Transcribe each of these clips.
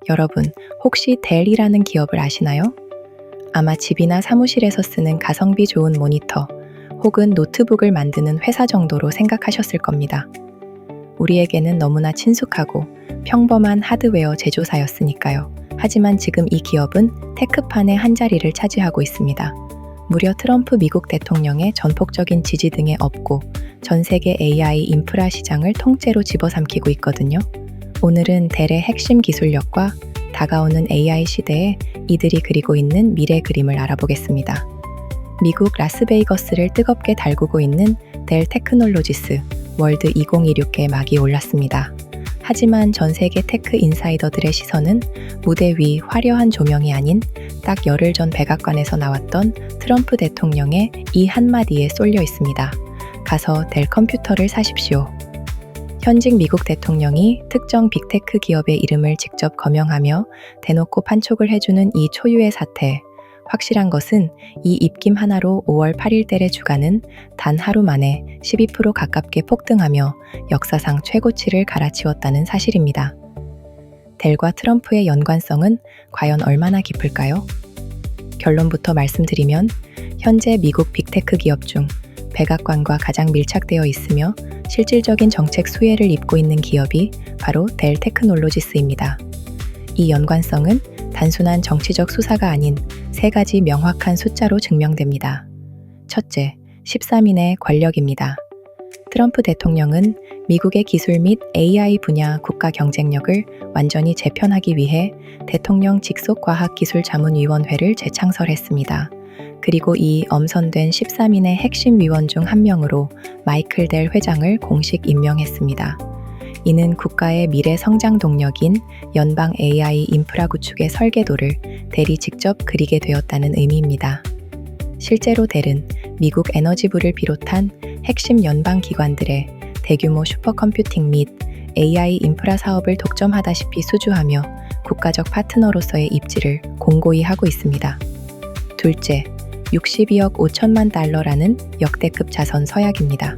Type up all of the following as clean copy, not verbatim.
여러분, 혹시 델이라는 기업을 아시나요? 아마 집이나 사무실에서 쓰는 가성비 좋은 모니터 혹은 노트북을 만드는 회사 정도로 생각하셨을 겁니다. 우리에게는 너무나 친숙하고 평범한 하드웨어 제조사였으니까요. 하지만 지금 이 기업은 테크판의 한 자리를 차지하고 있습니다. 무려 트럼프 미국 대통령의 전폭적인 지지 등에 업고 전 세계 AI 인프라 시장을 통째로 집어삼키고 있거든요. 오늘은 델의 핵심 기술력과 다가오는 AI 시대에 이들이 그리고 있는 미래 그림을 알아보겠습니다. 미국 라스베이거스를 뜨겁게 달구고 있는 델 테크놀로지스 월드 2026에 막이 올랐습니다. 하지만 전 세계 테크 인사이더들의 시선은 무대 위 화려한 조명이 아닌 딱 열흘 전 백악관에서 나왔던 트럼프 대통령의 이 한마디에 쏠려 있습니다. 가서 델 컴퓨터를 사십시오. 현직 미국 대통령이 특정 빅테크 기업의 이름을 직접 거명하며 대놓고 판촉을 해주는 이 초유의 사태. 확실한 것은 이 입김 하나로 5월 8일 델의 주가는 단 하루 만에 12% 가깝게 폭등하며 역사상 최고치를 갈아치웠다는 사실입니다. 델과 트럼프의 연관성은 과연 얼마나 깊을까요? 결론부터 말씀드리면 현재 미국 빅테크 기업 중 백악관과 가장 밀착되어 있으며 실질적인 정책 수혜를 입고 있는 기업이 바로 델 테크놀로지스입니다. 이 연관성은 단순한 정치적 수사가 아닌 세 가지 명확한 숫자로 증명됩니다. 첫째, 13인의 권력입니다. 트럼프 대통령은 미국의 기술 및 AI 분야 국가 경쟁력을 완전히 재편하기 위해 대통령 직속 과학기술자문위원회를 재창설했습니다. 그리고 이 엄선된 13인의 핵심 위원 중 한 명으로 마이클 델 회장을 공식 임명했습니다. 이는 국가의 미래 성장 동력인 연방 AI 인프라 구축의 설계도를 델이 직접 그리게 되었다는 의미입니다. 실제로 델은 미국 에너지부를 비롯한 핵심 연방 기관들의 대규모 슈퍼컴퓨팅 및 AI 인프라 사업을 독점하다시피 수주하며 국가적 파트너로서의 입지를 공고히 하고 있습니다. 둘째, 62억 5천만 달러라는 역대급 자선 서약입니다.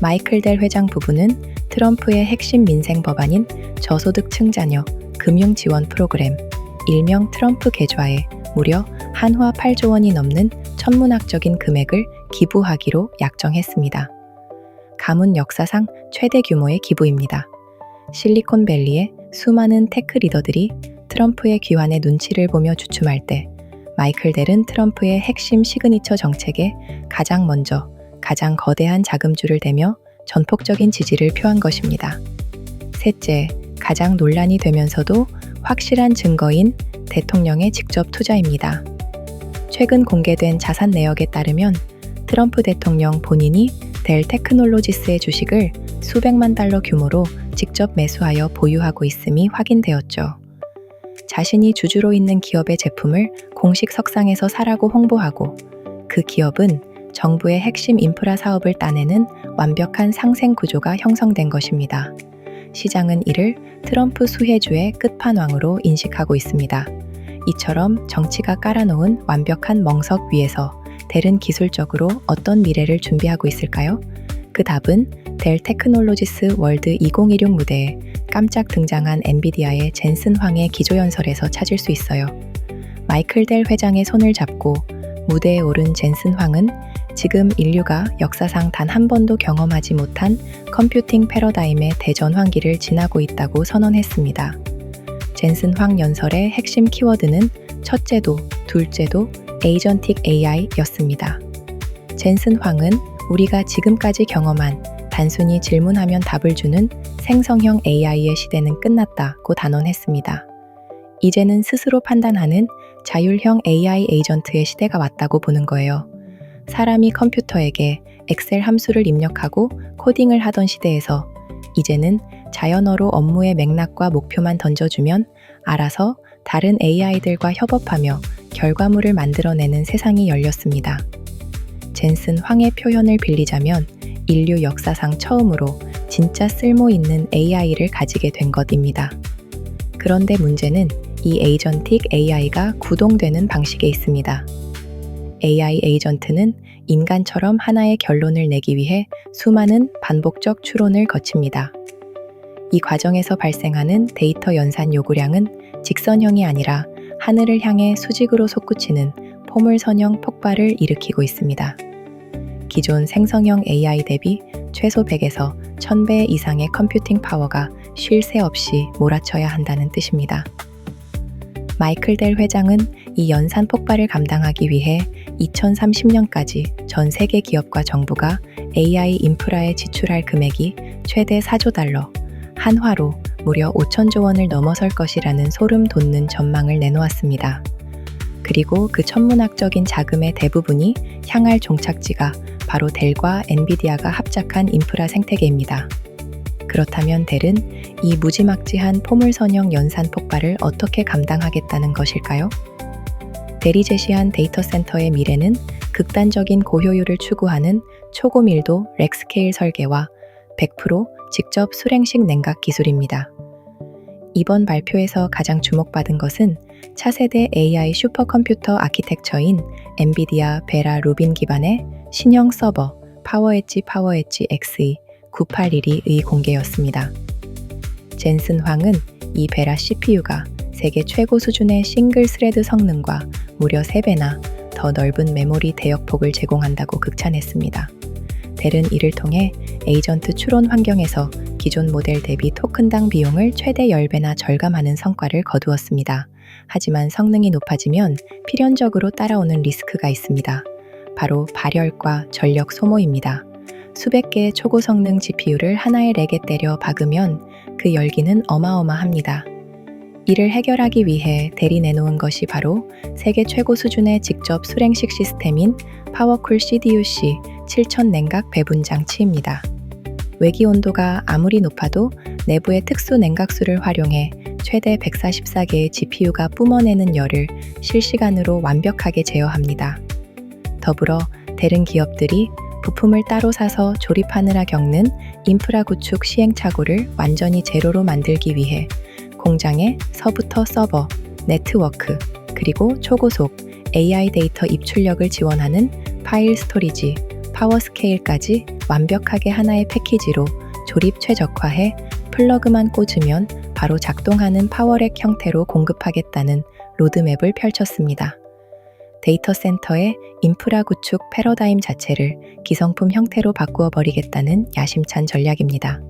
마이클 델 회장 부부는 트럼프의 핵심 민생 법안인 저소득층 자녀 금융 지원 프로그램, 일명 트럼프 계좌에 무려 한화 8조 원이 넘는 천문학적인 금액을 기부하기로 약정했습니다. 가문 역사상 최대 규모의 기부입니다. 실리콘밸리의 수많은 테크 리더들이 트럼프의 귀환의 눈치를 보며 주춤할 때 마이클 델은 트럼프의 핵심 시그니처 정책에 가장 먼저 가장 거대한 자금줄을 대며 전폭적인 지지를 표한 것입니다. 셋째, 가장 논란이 되면서도 확실한 증거인 대통령의 직접 투자입니다. 최근 공개된 자산 내역에 따르면 트럼프 대통령 본인이 델 테크놀로지스의 주식을 수백만 달러 규모로 직접 매수하여 보유하고 있음이 확인되었죠. 자신이 주주로 있는 기업의 제품을 공식 석상에서 사라고 홍보하고 그 기업은 정부의 핵심 인프라 사업을 따내는 완벽한 상생 구조가 형성된 것입니다. 시장은 이를 트럼프 수혜주의 끝판왕으로 인식하고 있습니다. 이처럼 정치가 깔아놓은 완벽한 멍석 위에서 델은 기술적으로 어떤 미래를 준비하고 있을까요? 그 답은 델 테크놀로지스 월드 2026 무대에 깜짝 등장한 엔비디아의 젠슨 황의 기조연설에서 찾을 수 있어요. 마이클 델 회장의 손을 잡고 무대에 오른 젠슨 황은 지금 인류가 역사상 단 한 번도 경험하지 못한 컴퓨팅 패러다임의 대전환기를 지나고 있다고 선언했습니다. 젠슨 황 연설의 핵심 키워드는 첫째도, 둘째도 에이전틱 AI였습니다. 젠슨 황은 우리가 지금까지 경험한 단순히 질문하면 답을 주는 생성형 AI의 시대는 끝났다고 단언했습니다. 이제는 스스로 판단하는 자율형 AI 에이전트의 시대가 왔다고 보는 거예요. 사람이 컴퓨터에게 엑셀 함수를 입력하고 코딩을 하던 시대에서 이제는 자연어로 업무의 맥락과 목표만 던져주면 알아서 다른 AI들과 협업하며 결과물을 만들어내는 세상이 열렸습니다. 젠슨 황의 표현을 빌리자면 인류 역사상 처음으로 진짜 쓸모있는 AI를 가지게 된 것입니다. 그런데 문제는 이 에이전틱 AI가 구동되는 방식에 있습니다. AI 에이전트는 인간처럼 하나의 결론을 내기 위해 수많은 반복적 추론을 거칩니다. 이 과정에서 발생하는 데이터 연산 요구량은 직선형이 아니라 하늘을 향해 수직으로 솟구치는 포물선형 폭발을 일으키고 있습니다. 기존 생성형 AI 대비 최소 100에서 1000배 이상의 컴퓨팅 파워가 쉴 새 없이 몰아쳐야 한다는 뜻입니다. 마이클 델 회장은 이 연산 폭발을 감당하기 위해 2030년까지 전 세계 기업과 정부가 AI 인프라에 지출할 금액이 최대 4조 달러, 한화로 무려 5천조 원을 넘어설 것이라는 소름 돋는 전망을 내놓았습니다. 그리고 그 천문학적인 자금의 대부분이 향할 종착지가 바로 델과 엔비디아가 합작한 인프라 생태계입니다. 그렇다면 델은 이 무지막지한 포물선형 연산 폭발을 어떻게 감당하겠다는 것일까요? 델이 제시한 데이터 센터의 미래는 극단적인 고효율을 추구하는 초고밀도 렉스케일 설계와 100% 직접 수랭식 냉각 기술입니다. 이번 발표에서 가장 주목받은 것은 차세대 AI 슈퍼컴퓨터 아키텍처인 엔비디아 베라 루빈 기반의 신형 서버 파워엣지 XE 981의 공개였습니다. 젠슨 황은 이 베라 CPU가 세계 최고 수준의 싱글 스레드 성능과 무려 3배나 더 넓은 메모리 대역폭을 제공한다고 극찬했습니다. 델은 이를 통해 에이전트 추론 환경에서 기존 모델 대비 토큰당 비용을 최대 10배나 절감하는 성과를 거두었습니다. 하지만 성능이 높아지면 필연적으로 따라오는 리스크가 있습니다. 바로 발열과 전력 소모입니다. 수백 개의 초고성능 GPU를 하나의 렉에 때려 박으면 그 열기는 어마어마합니다. 이를 해결하기 위해 델이 내놓은 것이 바로 세계 최고 수준의 직접 수랭식 시스템인 파워쿨 CDUC 7000 냉각 배분 장치입니다. 외기 온도가 아무리 높아도 내부의 특수 냉각수를 활용해 최대 144개의 GPU가 뿜어내는 열을 실시간으로 완벽하게 제어합니다. 더불어 델은 기업들이 부품을 따로 사서 조립하느라 겪는 인프라 구축 시행착오를 완전히 제로로 만들기 위해 공장에 서부터 서버, 네트워크, 그리고 초고속 AI 데이터 입출력을 지원하는 파일 스토리지, 파워스케일까지 완벽하게 하나의 패키지로 조립 최적화해 플러그만 꽂으면 바로 작동하는 파워렉 형태로 공급하겠다는 로드맵을 펼쳤습니다. 데이터 센터의 인프라 구축 패러다임 자체를 기성품 형태로 바꾸어 버리겠다는 야심찬 전략입니다.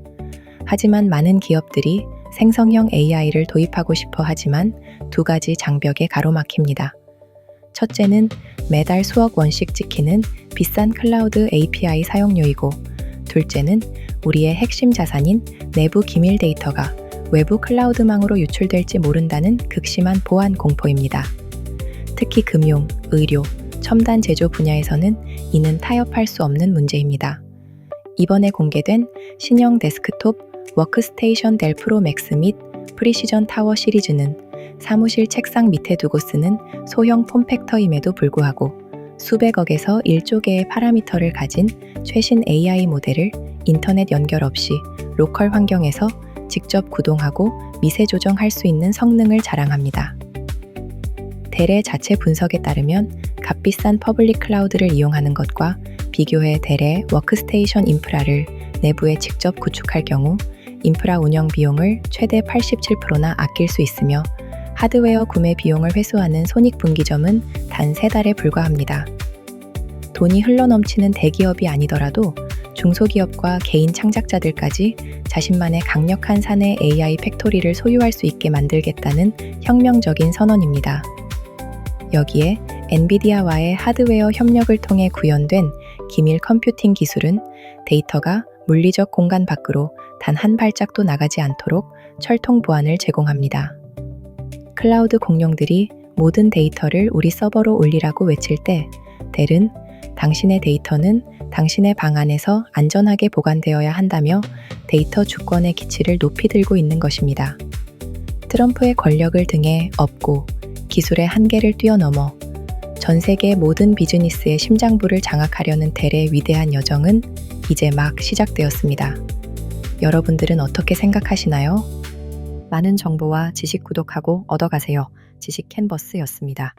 하지만 많은 기업들이 생성형 AI를 도입하고 싶어 하지만 두 가지 장벽에 가로막힙니다. 첫째는 매달 수억 원씩 찍히는 비싼 클라우드 API 사용료이고, 둘째는 우리의 핵심 자산인 내부 기밀 데이터가 외부 클라우드망으로 유출될지 모른다는 극심한 보안 공포입니다. 특히 금융, 의료, 첨단 제조 분야에서는 이는 타협할 수 없는 문제입니다. 이번에 공개된 신형 데스크톱 워크스테이션 델 프로 맥스 및 프리시전 타워 시리즈는 사무실 책상 밑에 두고 쓰는 소형 폼팩터임에도 불구하고 수백억에서 1조 개의 파라미터를 가진 최신 AI 모델을 인터넷 연결 없이 로컬 환경에서 직접 구동하고 미세 조정할 수 있는 성능을 자랑합니다. 델의 자체 분석에 따르면 값비싼 퍼블릭 클라우드를 이용하는 것과 비교해 델의 워크스테이션 인프라를 내부에 직접 구축할 경우 인프라 운영 비용을 최대 87%나 아낄 수 있으며 하드웨어 구매 비용을 회수하는 손익분기점은 단 3달에 불과합니다. 돈이 흘러넘치는 대기업이 아니더라도 중소기업과 개인 창작자들까지 자신만의 강력한 사내 AI 팩토리를 소유할 수 있게 만들겠다는 혁명적인 선언입니다. 여기에 엔비디아와의 하드웨어 협력을 통해 구현된 기밀 컴퓨팅 기술은 데이터가 물리적 공간 밖으로 단 한 발짝도 나가지 않도록 철통 보안을 제공합니다. 클라우드 공룡들이 모든 데이터를 우리 서버로 올리라고 외칠 때 델은 당신의 데이터는 당신의 방 안에서 안전하게 보관되어야 한다며 데이터 주권의 기치를 높이 들고 있는 것입니다. 트럼프의 권력을 등에 업고 기술의 한계를 뛰어넘어 전 세계 모든 비즈니스의 심장부를 장악하려는 델의 위대한 여정은 이제 막 시작되었습니다. 여러분들은 어떻게 생각하시나요? 많은 정보와 지식 구독하고 얻어가세요. 지식 캔버스였습니다.